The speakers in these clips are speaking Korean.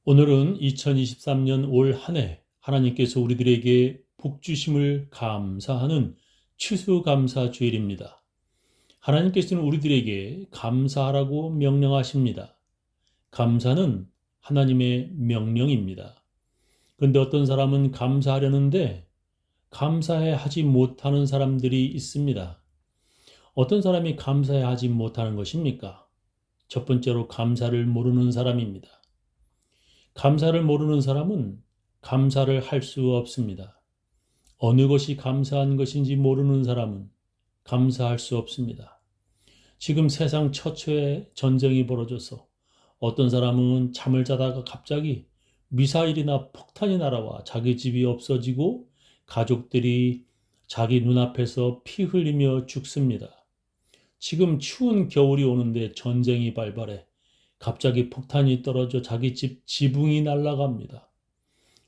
오늘은 2023년 올 한 해 하나님께서 우리들에게 복 주심을 감사하는 추수감사 주일입니다. 하나님께서는 우리들에게 감사하라고 명령하십니다. 감사는 하나님의 명령입니다. 그런데 어떤 사람은 감사하려는데 감사해 하지 못하는 사람들이 있습니다. 어떤 사람이 감사해 하지 못하는 것입니까? 첫 번째로 감사를 모르는 사람입니다. 감사를 모르는 사람은 감사를 할 수 없습니다. 어느 것이 감사한 것인지 모르는 사람은 감사할 수 없습니다. 지금 세상 처처에 전쟁이 벌어져서 어떤 사람은 잠을 자다가 갑자기 미사일이나 폭탄이 날아와 자기 집이 없어지고 가족들이 자기 눈앞에서 피 흘리며 죽습니다. 지금 추운 겨울이 오는데 전쟁이 발발해 갑자기 폭탄이 떨어져 자기 집 지붕이 날아갑니다.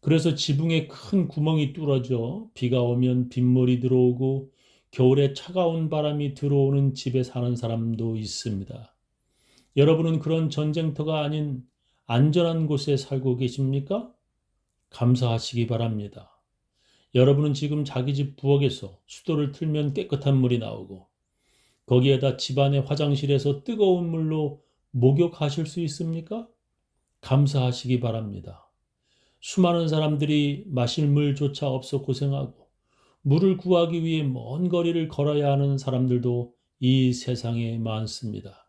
그래서 지붕에 큰 구멍이 뚫어져 비가 오면 빗물이 들어오고 겨울에 차가운 바람이 들어오는 집에 사는 사람도 있습니다. 여러분은 그런 전쟁터가 아닌 안전한 곳에 살고 계십니까? 감사하시기 바랍니다. 여러분은 지금 자기 집 부엌에서 수도를 틀면 깨끗한 물이 나오고 거기에다 집안의 화장실에서 뜨거운 물로 목욕하실 수 있습니까? 감사하시기 바랍니다. 수많은 사람들이 마실 물조차 없어 고생하고 물을 구하기 위해 먼 거리를 걸어야 하는 사람들도 이 세상에 많습니다.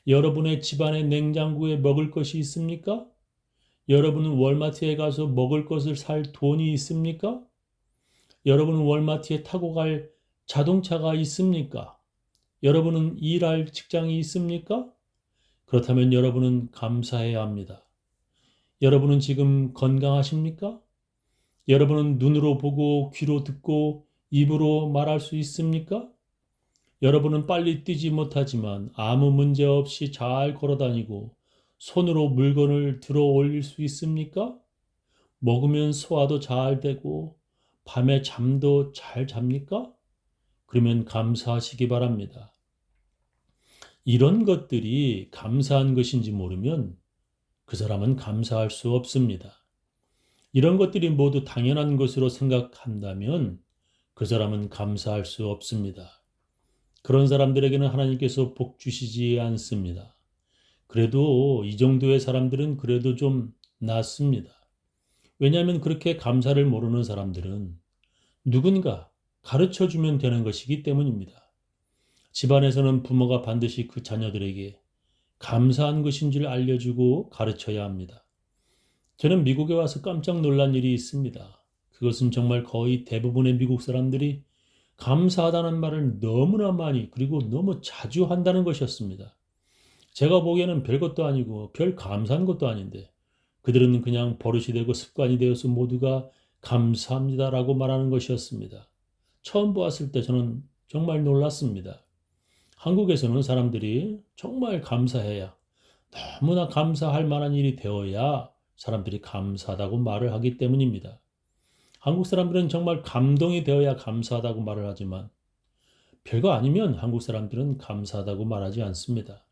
여러분의 집안의 냉장고에 먹을 것이 있습니까? 여러분은 월마트에 가서 먹을 것을 살 돈이 있습니까? 여러분은 월마트에 타고 갈 자동차가 있습니까? 여러분은 일할 직장이 있습니까? 그렇다면 여러분은 감사해야 합니다. 여러분은 지금 건강하십니까? 여러분은 눈으로 보고 귀로 듣고 입으로 말할 수 있습니까? 여러분은 빨리 뛰지 못하지만 아무 문제 없이 잘 걸어다니고 손으로 물건을 들어 올릴 수 있습니까? 먹으면 소화도 잘 되고 밤에 잠도 잘 잡니까? 그러면 감사하시기 바랍니다. 이런 것들이 감사한 것인지 모르면 그 사람은 감사할 수 없습니다. 이런 것들이 모두 당연한 것으로 생각한다면 그 사람은 감사할 수 없습니다. 그런 사람들에게는 하나님께서 복 주시지 않습니다. 그래도 이 정도의 사람들은 그래도 좀 낫습니다. 왜냐하면 그렇게 감사를 모르는 사람들은 누군가 가르쳐 주면 되는 것이기 때문입니다. 집안에서는 부모가 반드시 그 자녀들에게 감사한 것인 줄 알려주고 가르쳐야 합니다. 저는 미국에 와서 깜짝 놀란 일이 있습니다. 그것은 정말 거의 대부분의 미국 사람들이 감사하다는 말을 너무나 많이 그리고 너무 자주 한다는 것이었습니다. 제가 보기에는 별것도 아니고 별 감사한 것도 아닌데 그들은 그냥 버릇이 되고 습관이 되어서 모두가 감사합니다라고 말하는 것이었습니다. 처음 보았을 때 저는 정말 놀랐습니다. 한국에서는 사람들이 정말 감사해야 너무나 감사할 만한 일이 되어야 사람들이 감사하다고 말을 하기 때문입니다. 한국 사람들은 정말 감동이 되어야 감사하다고 말을 하지만 별거 아니면 한국 사람들은 감사하다고 말하지 않습니다.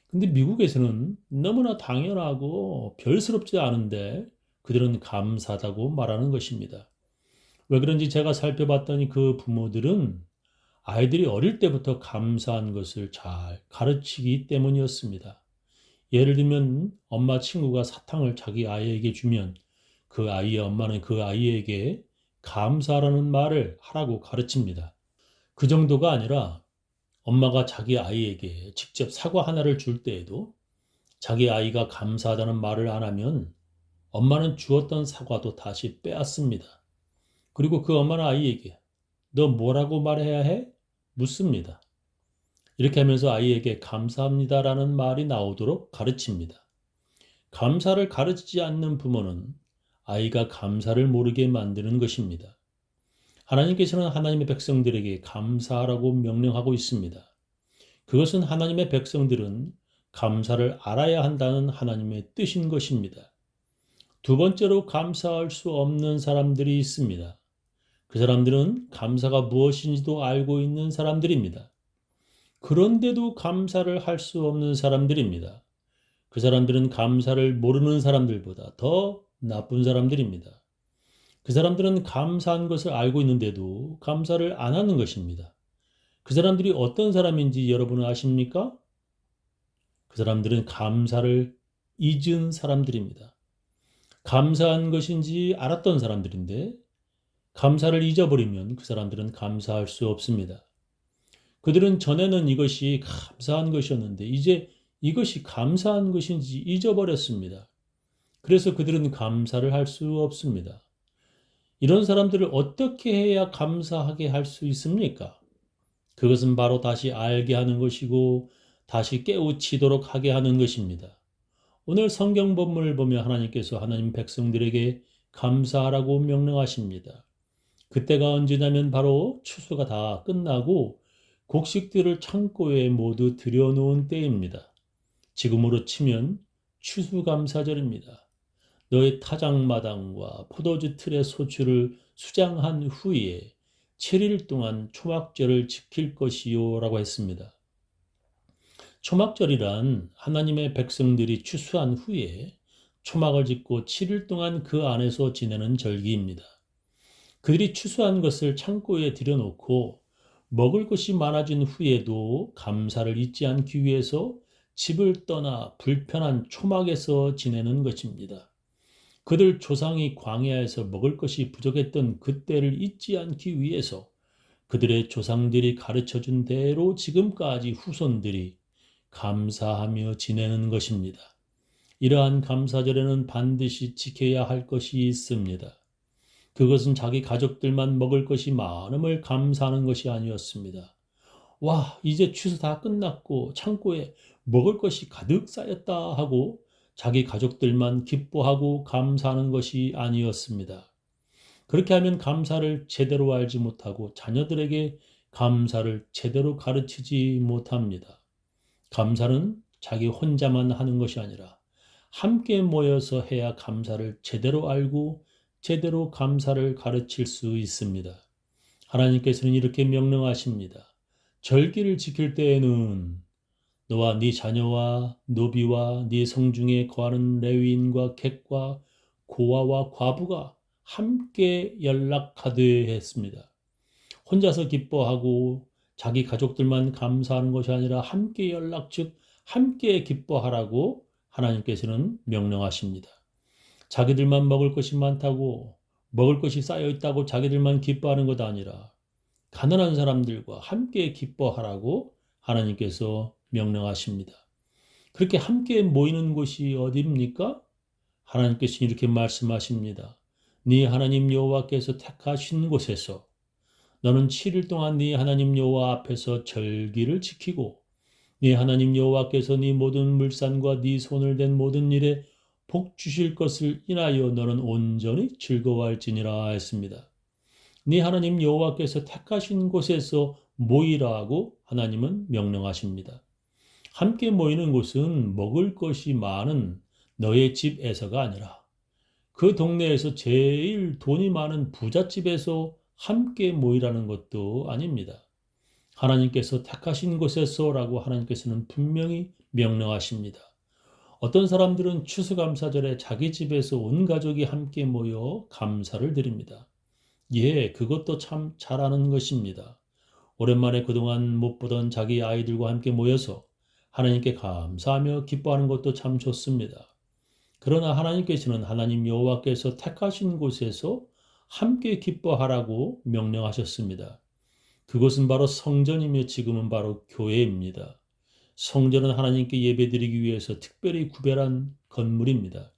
근데 미국에서는 너무나 당연하고 별스럽지 않은데 그들은 감사하다고 말하는 것입니다. 왜 그런지 제가 살펴봤더니 그 부모들은 아이들이 어릴 때부터 감사한 것을 잘 가르치기 때문이었습니다. 예를 들면 엄마 친구가 사탕을 자기 아이에게 주면 그 아이의 엄마는 그 아이에게 감사라는 말을 하라고 가르칩니다. 그 정도가 아니라 엄마가 자기 아이에게 직접 사과 하나를 줄 때에도 자기 아이가 감사하다는 말을 안 하면 엄마는 주었던 사과도 다시 빼앗습니다. 그리고 그 엄마는 아이에게 너 뭐라고 말해야 해? 묻습니다. 이렇게 하면서 아이에게 감사합니다라는 말이 나오도록 가르칩니다. 감사를 가르치지 않는 부모는 아이가 감사를 모르게 만드는 것입니다. 하나님께서는 하나님의 백성들에게 감사하라고 명령하고 있습니다. 그것은 하나님의 백성들은 감사를 알아야 한다는 하나님의 뜻인 것입니다. 두 번째로 감사할 수 없는 사람들이 있습니다. 그 사람들은 감사가 무엇인지도 알고 있는 사람들입니다. 그런데도 감사를 할 수 없는 사람들입니다. 그 사람들은 감사를 모르는 사람들보다 더 나쁜 사람들입니다. 그 사람들은 감사한 것을 알고 있는데도 감사를 안 하는 것입니다. 그 사람들이 어떤 사람인지 여러분은 아십니까? 그 사람들은 감사를 잊은 사람들입니다. 감사한 것인지 알았던 사람들인데 감사를 잊어버리면 그 사람들은 감사할 수 없습니다. 그들은 전에는 이것이 감사한 것이었는데 이제 이것이 감사한 것인지 잊어버렸습니다. 그래서 그들은 감사를 할 수 없습니다. 이런 사람들을 어떻게 해야 감사하게 할 수 있습니까? 그것은 바로 다시 알게 하는 것이고 다시 깨우치도록 하게 하는 것입니다. 오늘 성경 본문을 보며 하나님께서 하나님 백성들에게 감사하라고 명령하십니다. 그때가 언제냐면 바로 추수가 다 끝나고 곡식들을 창고에 모두 들여놓은 때입니다. 지금으로 치면 추수감사절입니다. 너의 타작마당과 포도주 틀의 소출을 수장한 후에 7일 동안 초막절을 지킬 것이요 라고 했습니다. 초막절이란 하나님의 백성들이 추수한 후에 초막을 짓고 7일 동안 그 안에서 지내는 절기입니다. 그들이 추수한 것을 창고에 들여놓고 먹을 것이 많아진 후에도 감사를 잊지 않기 위해서 집을 떠나 불편한 초막에서 지내는 것입니다. 그들 조상이 광야에서 먹을 것이 부족했던 그때를 잊지 않기 위해서 그들의 조상들이 가르쳐준 대로 지금까지 후손들이 감사하며 지내는 것입니다. 이러한 감사절에는 반드시 지켜야 할 것이 있습니다. 그것은 자기 가족들만 먹을 것이 많음을 감사하는 것이 아니었습니다. 와, 이제 추수 다 끝났고 창고에 먹을 것이 가득 쌓였다 하고 자기 가족들만 기뻐하고 감사하는 것이 아니었습니다. 그렇게 하면 감사를 제대로 알지 못하고 자녀들에게 감사를 제대로 가르치지 못합니다. 감사는 자기 혼자만 하는 것이 아니라 함께 모여서 해야 감사를 제대로 알고 제대로 감사를 가르칠 수 있습니다. 하나님께서는 이렇게 명령하십니다. 절기를 지킬 때에는 너와 네 자녀와 노비와 네 성중에 거하는 레위인과 객과 고아와 과부가 함께 연락하되 했습니다. 혼자서 기뻐하고 자기 가족들만 감사하는 것이 아니라 함께 연락, 즉 함께 기뻐하라고 하나님께서는 명령하십니다. 자기들만 먹을 것이 많다고 먹을 것이 쌓여 있다고 자기들만 기뻐하는 것 아니라 가난한 사람들과 함께 기뻐하라고 하나님께서 명령하십니다. 그렇게 함께 모이는 곳이 어디입니까? 하나님께서 이렇게 말씀하십니다. 네 하나님 여호와께서 택하신 곳에서 너는 7일 동안 네 하나님 여호와 앞에서 절기를 지키고 네 하나님 여호와께서 네 모든 물산과 네 손을 댄 모든 일에 복 주실 것을 인하여 너는 온전히 즐거워할지니라 했습니다. 네 하나님 여호와께서 택하신 곳에서 모이라고 하나님은 명령하십니다. 함께 모이는 곳은 먹을 것이 많은 너의 집에서가 아니라 그 동네에서 제일 돈이 많은 부잣집에서 함께 모이라는 것도 아닙니다. 하나님께서 택하신 곳에서라고 하나님께서는 분명히 명령하십니다. 어떤 사람들은 추수감사절에 자기 집에서 온 가족이 함께 모여 감사를 드립니다. 예, 그것도 참 잘하는 것입니다. 오랜만에 그동안 못 보던 자기 아이들과 함께 모여서 하나님께 감사하며 기뻐하는 것도 참 좋습니다. 그러나 하나님께서는 하나님 여호와께서 택하신 곳에서 함께 기뻐하라고 명령하셨습니다. 그것은 바로 성전이며 지금은 바로 교회입니다. 성전은 하나님께 예배드리기 위해서 특별히 구별한 건물입니다.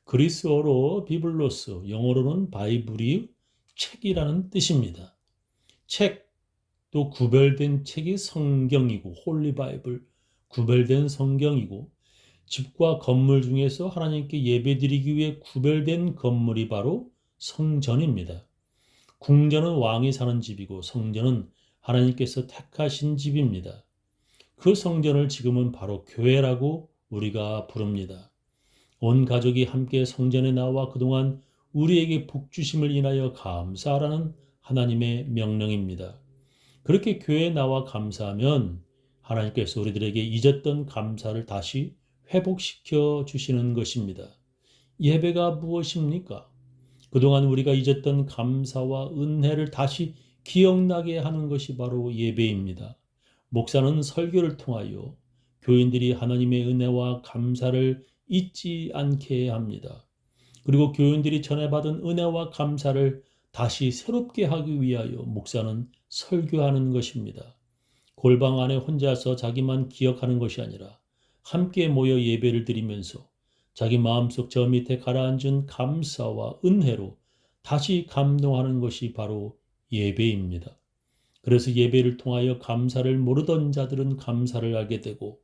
그리스어로 비블로스, 영어로는 바이블이 책이라는 뜻입니다. 책, 또 구별된 책이 성경이고 홀리 바이블, 구별된 성경이고 집과 건물 중에서 하나님께 예배드리기 위해 구별된 건물이 바로 성전입니다. 궁전은 왕이 사는 집이고 성전은 하나님께서 택하신 집입니다. 그 성전을 지금은 바로 교회라고 우리가 부릅니다. 온 가족이 함께 성전에 나와 그동안 우리에게 복 주심을 인하여 감사하라는 하나님의 명령입니다. 그렇게 교회에 나와 감사하면 하나님께서 우리들에게 잊었던 감사를 다시 회복시켜 주시는 것입니다. 예배가 무엇입니까? 그동안 우리가 잊었던 감사와 은혜를 다시 기억나게 하는 것이 바로 예배입니다. 목사는 설교를 통하여 교인들이 하나님의 은혜와 감사를 잊지 않게 합니다. 그리고 교인들이 전해받은 은혜와 감사를 다시 새롭게 하기 위하여 목사는 설교하는 것입니다. 골방 안에 혼자서 자기만 기억하는 것이 아니라 함께 모여 예배를 드리면서 자기 마음속 저 밑에 가라앉은 감사와 은혜로 다시 감동하는 것이 바로 예배입니다. 그래서 예배를 통하여 감사를 모르던 자들은 감사를 알게 되고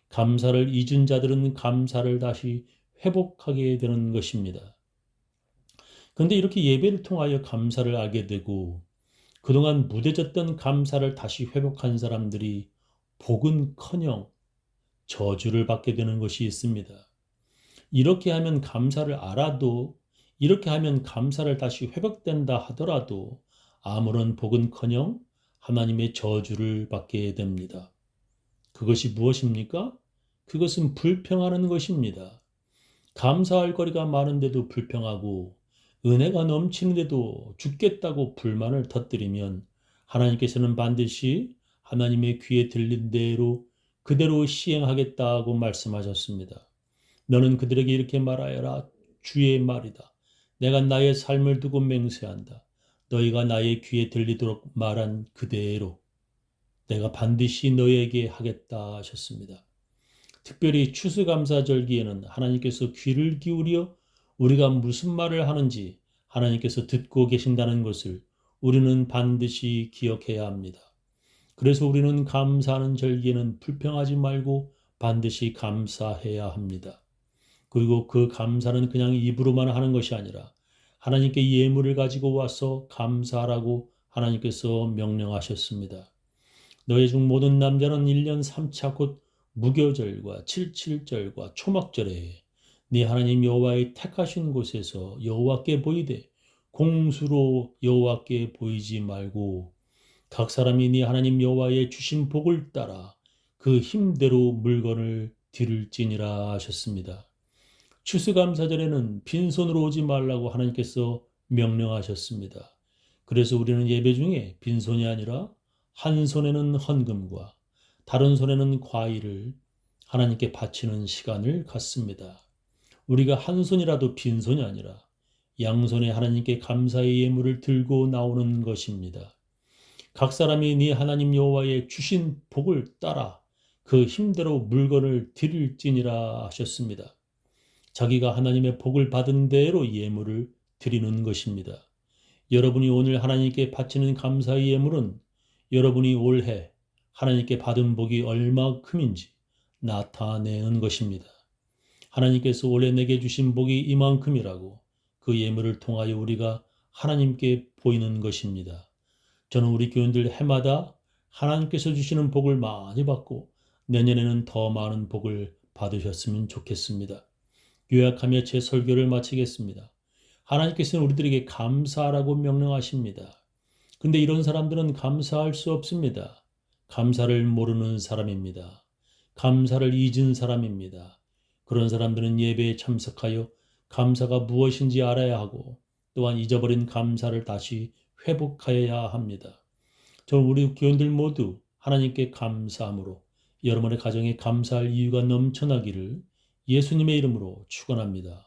감사를 잊은 자들은 감사를 다시 회복하게 되는 것입니다. 그런데 이렇게 예배를 통하여 감사를 알게 되고 그동안 무뎌졌던 감사를 다시 회복한 사람들이 복은커녕 저주를 받게 되는 것이 있습니다. 이렇게 하면 감사를 알아도 이렇게 하면 감사를 다시 회복된다 하더라도 아무런 복은커녕 하나님의 저주를 받게 됩니다. 그것이 무엇입니까? 그것은 불평하는 것입니다. 감사할 거리가 많은데도 불평하고 은혜가 넘치는데도 죽겠다고 불만을 터뜨리면 하나님께서는 반드시 하나님의 귀에 들린 대로 그대로 시행하겠다고 말씀하셨습니다. 너는 그들에게 이렇게 말하여라. 주의 말이다. 내가 나의 삶을 두고 맹세한다. 너희가 나의 귀에 들리도록 말한 그대로 내가 반드시 너희에게 하겠다 하셨습니다. 특별히 추수감사절기에는 하나님께서 귀를 기울여 우리가 무슨 말을 하는지 하나님께서 듣고 계신다는 것을 우리는 반드시 기억해야 합니다. 그래서 우리는 감사하는 절기에는 불평하지 말고 반드시 감사해야 합니다. 그리고 그 감사는 그냥 입으로만 하는 것이 아니라 하나님께 예물을 가지고 와서 감사하라고 하나님께서 명령하셨습니다. 너희 중 모든 남자는 1년 3차 곧 무교절과 칠칠절과 초막절에 네 하나님 여호와의 택하신 곳에서 여호와께 보이되 공수로 여호와께 보이지 말고 각 사람이 네 하나님 여호와의 주신 복을 따라 그 힘대로 물건을 드릴지니라 하셨습니다. 추수감사절에는 빈손으로 오지 말라고 하나님께서 명령하셨습니다. 그래서 우리는 예배 중에 빈손이 아니라 한 손에는 헌금과 다른 손에는 과일을 하나님께 바치는 시간을 갖습니다. 우리가 한 손이라도 빈손이 아니라 양손에 하나님께 감사의 예물을 들고 나오는 것입니다. 각 사람이 네 하나님 여호와의 주신 복을 따라 그 힘대로 물건을 드릴지니라 하셨습니다. 자기가 하나님의 복을 받은 대로 예물을 드리는 것입니다. 여러분이 오늘 하나님께 바치는 감사의 예물은 여러분이 올해 하나님께 받은 복이 얼마큼인지 나타내는 것입니다. 하나님께서 올해 내게 주신 복이 이만큼이라고 그 예물을 통하여 우리가 하나님께 보이는 것입니다. 저는 우리 교인들 해마다 하나님께서 주시는 복을 많이 받고 내년에는 더 많은 복을 받으셨으면 좋겠습니다. 요약하며 제 설교를 마치겠습니다. 하나님께서는 우리들에게 감사하라고 명령하십니다. 근데 이런 사람들은 감사할 수 없습니다. 감사를 모르는 사람입니다. 감사를 잊은 사람입니다. 그런 사람들은 예배에 참석하여 감사가 무엇인지 알아야 하고 또한 잊어버린 감사를 다시 회복하여야 합니다. 저는 우리 교인들 모두 하나님께 감사함으로 여러분의 가정에 감사할 이유가 넘쳐나기를 예수님의 이름으로 축원합니다.